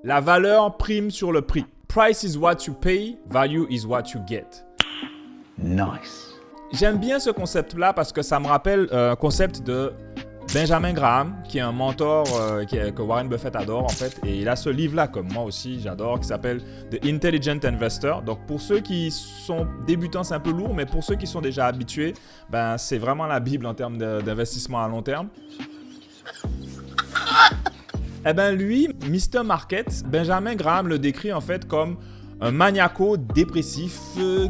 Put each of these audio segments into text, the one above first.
La valeur prime sur le prix. Price is what you pay, value is what you get. Nice. J'aime bien ce concept-là parce que ça me rappelle un concept de Benjamin Graham, qui est un mentor que Warren Buffett adore en fait. Et il a ce livre-là, comme moi aussi, j'adore, qui s'appelle The Intelligent Investor. Donc pour ceux qui sont débutants, c'est un peu lourd, mais pour ceux qui sont déjà habitués, ben, c'est vraiment la Bible en termes d'investissement à long terme. Eh bien lui, Mr. Market, Benjamin Graham le décrit en fait comme un maniaco-dépressif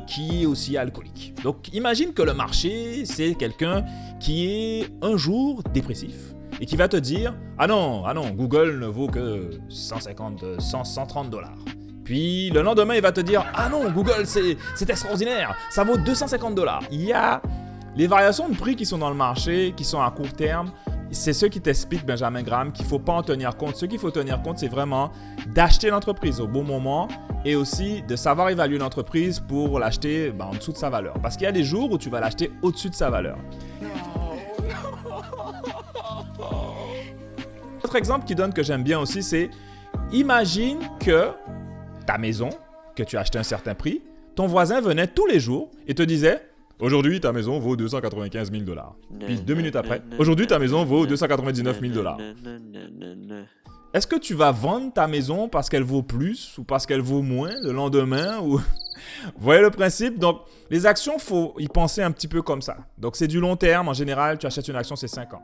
qui est aussi alcoolique. Donc imagine que le marché, c'est quelqu'un qui est un jour dépressif et qui va te dire « Ah non, Google ne vaut que 130 $. Puis le lendemain, il va te dire « Ah non, Google, c'est extraordinaire, ça vaut 250 $. Il y a les variations de prix qui sont dans le marché, qui sont à court terme. C'est ce qui t'explique Benjamin Graham qu'il ne faut pas en tenir compte. Ce qu'il faut tenir compte, c'est vraiment d'acheter l'entreprise au bon moment et aussi de savoir évaluer l'entreprise pour l'acheter en dessous de sa valeur. Parce qu'il y a des jours où tu vas l'acheter au-dessus de sa valeur. Autre exemple qui donne que j'aime bien aussi, c'est imagine que ta maison, que tu as acheté à un certain prix, ton voisin venait tous les jours et te disait « Aujourd'hui, ta maison vaut 295 000 $. Puis 2 minutes après, « Aujourd'hui, ta maison vaut 299 000 $. Est-ce que tu vas vendre ta maison parce qu'elle vaut plus ou parce qu'elle vaut moins le lendemain ou... Vous voyez le principe? Donc, les actions, il faut y penser un petit peu comme ça. Donc, c'est du long terme. En général, tu achètes une action, c'est 5 ans.